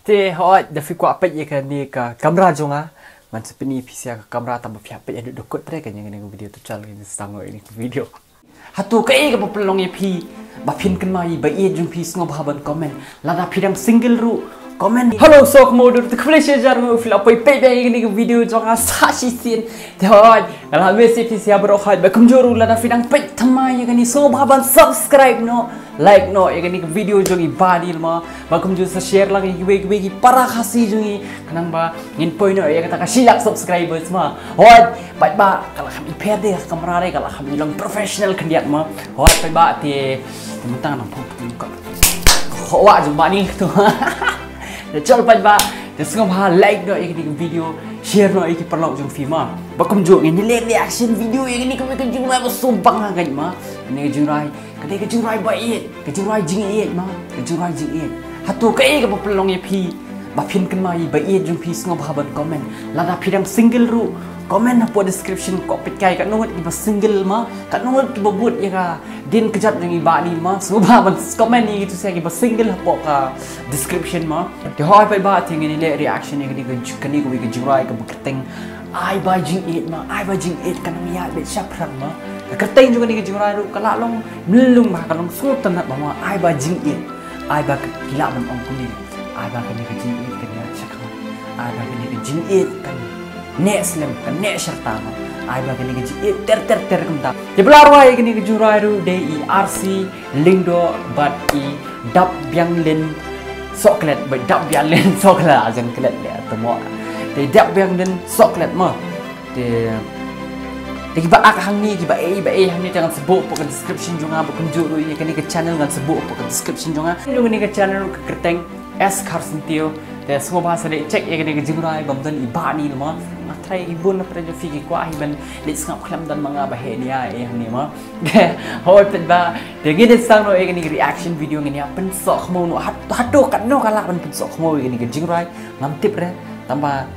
Te hot da fi ko apet ye kan ni ka kamera jonga man sepeni pisia ka kamera tambah pihak apet ada dokot pre kan yang ni video tu chal ini sango ini video hatu kai ka pelong ye pi ba phin kan mai ba ye jung pi sngob haban comment lada phidang single ru comment hello sok modur tu kflesh jar mo fil apai pe be ini video jonga sashi sin te hot ala mesi pisia bro khat ba kumjoru lada phidang pe thamai ye kan ni sngob haban subscribe no like no ya gani video jongi badil ma bakum ju sa share lagi gi para khasi jongi kanang ba ngin point no ya kata ka silak subscribers ma hot bat ba kala kami per de kamera re kala kami lang professional kendiat ma hot bat ba ti mentang nang pok ko wa ju ba ni tu de chol bat ba de sngom ha like no ya gani video share no iki perlu jong film ma bakum ju ngin reaction video ya gani kami kan jung ma sumpang ha gan ma ni jung rai kadai ke jurai baik ke jurai jing iet ma ke jurai jing iet hatu kai ke pelong ye pi ba phin kan mai ba iet jung pi sngob haban comment lada phidang single ru comment hapo description ko pit kai kat nungut ba single ma kat nungut ki bobut ya ka din kejat jing ba ni ma sngob haban comment ni itu saya ki ba single hapo ka description ma de hoi pai ba thing ni le reaction ni kan ni ko ke jurai ke berteng ai ba jing iet ma ai ba jing iet kan mi ya be syaprak ma kertain juga nih kejurai lu kalau long melung bah kalau sultan nak bawa ai ba jing it ai ba gila ban ong kuni ai ba kini ke jing it kan ya cakap ai ba kini ke jing it kan nek slam kan nek serta ai ba kini ke jing it ter kenta di belarwai kini kejurai lu DIRC Lindo bat I dap biang len soklet ba dap biang len soklet ajan klet le temo di dap biang len soklet mah di Kiba ak hang ni kiba hang ni jangan sebut pokok description jonga berkunjung lu ya kan ni ke channel jangan sebut pokok description jonga lu ni ke channel ke kerteng S Karsentio dan semua bahasa dek cek ya kan ni ke jingrai bamdan iba ni nama matrai ibun pada fiki kwa hiban lek ngap klam dan manga bahe ni ya ni ma hoi pet ba de gini sang no ya kan ni reaction video ni apa sok mau no hatu kat no kala ban sok mau ya kan ni ke jingrai ngam tip re tambah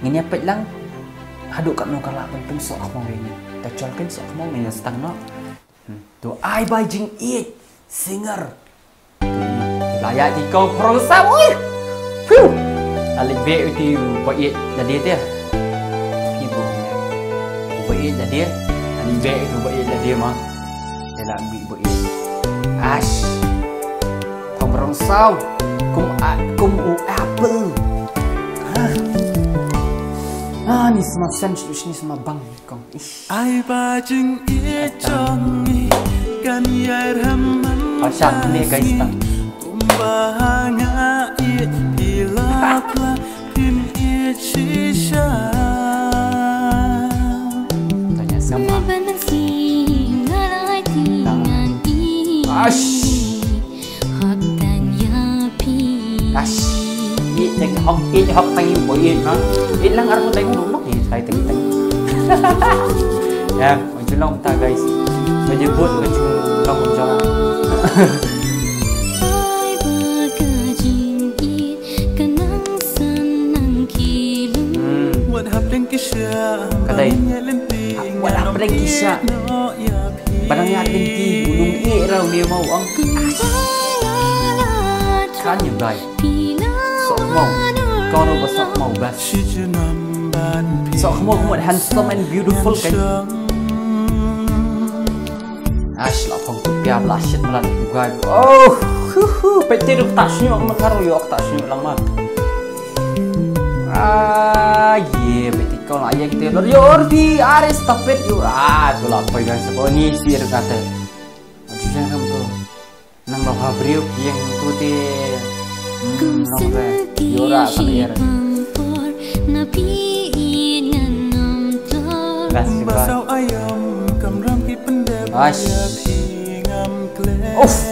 ngini apa lang haduk kat no kala penting sok mau ini tacolkan sok mau ni setang no tu ai bai jing it singer layak di kau prosa oi fiu ali be uti bai jadi dia ibu bai jadi ali be itu bai jadi mah dia ambil bai ash thong rong sao kum apple ni semua sensus ni semua bang kong ish ai ba jing i chong ni kan yai ramman pasang ni guys ta kumbahanga i pilapla pin i shisha tanya sama ash ash ni teng hok tang yu boy nó ít lang armo teng no ni sai teng ya macam long ta guys menyebut macam long macam kadai buat apa lagi kisah barang yang tinggi gunung i rau dia mau ang kan như vậy sok mau con đâu có sok mau bas sok mau một handsome and beautiful kan ash la phong pia la shit malan gai oh peti duk tasnyo ang makaro yok tasnyo lang man ye peti kau lah ye kita lor yor di ares tapet yo tu lah pai guys ko ni sir kata macam kamu tu nang bawa beliau yang tu ti Yora kalian.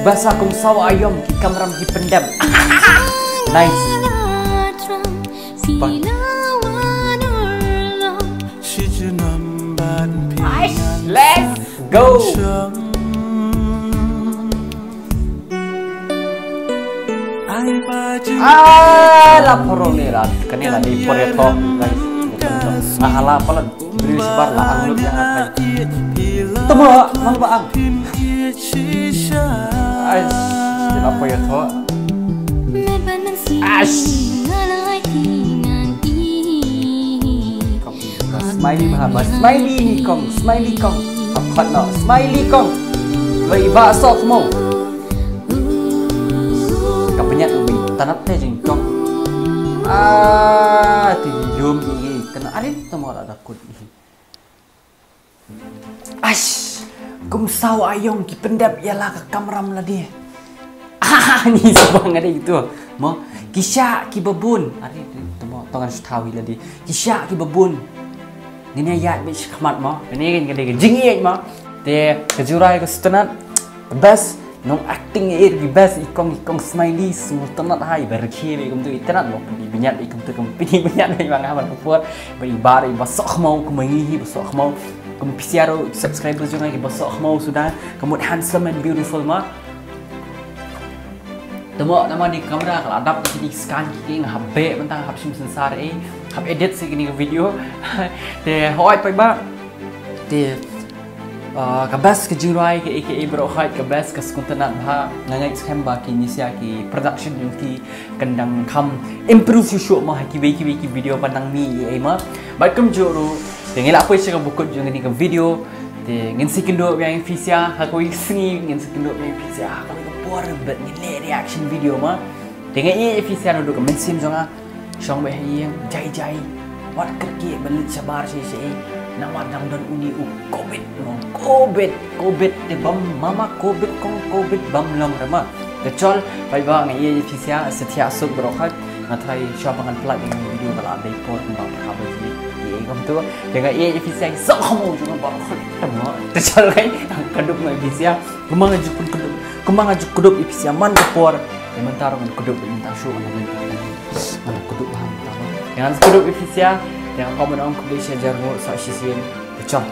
Bahasa kum saw ayam ki kamram ki pendam. Nice. Let's go. Lapor ni lah, kini lah di Poreto guys. Ala pelan, beri sebar lah anglut yang apa? Temu, mang baang. Apa ya toh? Smiley Muhammad, Smiley ni kong, Smiley kong, apa no, Smiley kong, beri bakso semua. Kau penyat ubi, tanap teh jengkong. Tium ini, kena ada semua ada takut. Kumsau ayong ki pendap ialah ke kameram lah dia. Ni sebang ada itu. Mo kisah ki babun. Ari temo tongan setawi lah dia. Kisah ki babun. Ini ayat bi khmat mo. Ini kan dia jingi mo. Dia kejurai ke setenat. Best nong acting air bi best ikong Smiley semua tenat hai berki bi kum tu itenat mo pi binyat ikum tu kum pi binyat mai bang aman puat beribar basok mau kumengi basok mau kum pisiaro subscribers juga ki basok mau sudah kemudian handsome and beautiful ma. Temo nama di kamera kalau adap di scan ki nghabe bentang hab sim sensar hab edit segini video de hoi pai ba de kabas ke jirai ke aka bro hoi kabas ke skuntanat ha ngangai skamba ki nisia ki production yung ki kendang kam improve show ma ki video pandang mi ma baikam joro dengan apa sih kamu buat juga ni ke video dengan sekindo yang visia aku iseng dengan sekindo yang visia aku buat buat ni reaction video ma dengan ini visia nado ke mensim jangan song bah yang jai wat kerki belit sabar sih nama dan uni covid de bam mama covid bam long rama kecol baik bang ini visia setia sub berokat ngatrai syabangan pelat dengan video kalau ada import tentang kabar ini kamu tu dengan ia efisien semua juga baru ketemu tercal kan kedup mai efisien kemang ajuk kedup efisien man kepor sementara man kedup minta show mana kedup hang tahu dengan kedup efisien yang kamu nak kubis ajar mo sa sisian tercal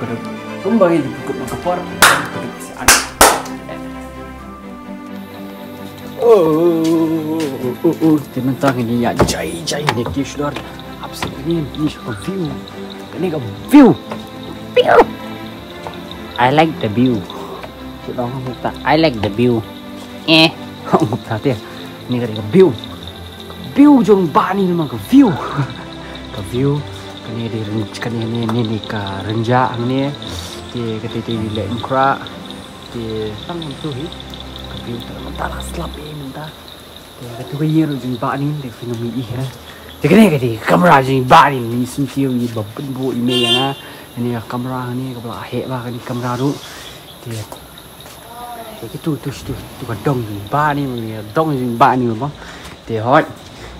kedup kembali dipukul man kepor kedup efisien sementara ini ya jai ni kisah ini view. I like the view. I like the view. Không dia. Ini cái view. View jong bani memang ke view. Ke view. Ini ka renja ni. Di ketika bila engkra di tang tu hi. Ke view mentah slap mentah. Di ketika year jong bani di fenomena ini. Jadi ni kamera jadi bari ni sentiau ni babbu ini yang ni kamera ni kalau ahek bah ni kamera tu dia itu dong ni bari ni dong jadi bari ni apa dia hot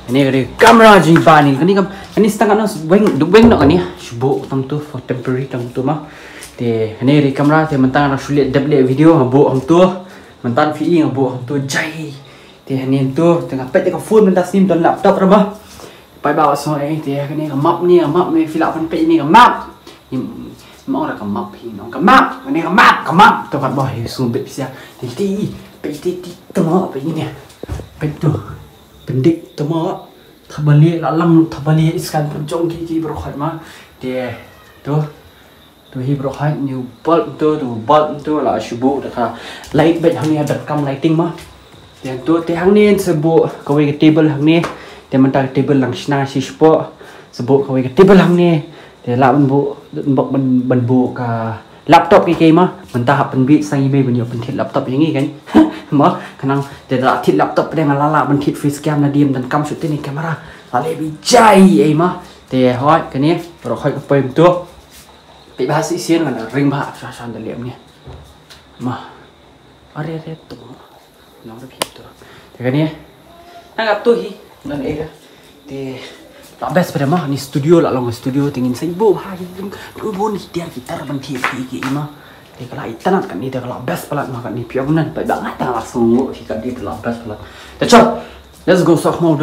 ni kali kamera jadi bari ni setengah nas weng nak ni subuh tam tu for temporary tam tu mah dia ni kamera dia mentang nak sulit double video habu ham tu mentang VE habu ham tu jai dia ni tu tengah pet dekat phone mentang sim dan laptop apa pai bawa soai dia ni map ni fill up page ni map ni mau ada map ni nong map ni map tu kan boh sumbit sia ti temo apa ini betul pendik temo thabali lalam thabali iskan pencong ki berkhot mah dia tu hi berkhot new bulb tu lah subuh dah light bed hang ni ada kam lighting mah dia tu hang ni sebut kau ke table hang ni dia mentah table lang sna si sport sebut kau ke table hang ni dia lak ben bu ka laptop ke mah mentah pen bit sang email ben yo pen thit laptop yang ni kan mah kanang dia lak thit laptop dengan lala ben thit face cam na diem dan kam shoot ni kamera lale bi jai mah dia hot ke ni ro khoi ke pem tu pi bahas isian kan ring bah sa dalem ni mah are tu nong ri tu dia ni nang tu hi dan di tak best pada mah ni studio lah long studio tingin sibuk hari dulu ni dia gitar banti ki mah dia kalau itanat kan ni dia kalau best pelat mah kan ni piabunan baik banget langsung si kan dia telah best pelat. Let's go sok mau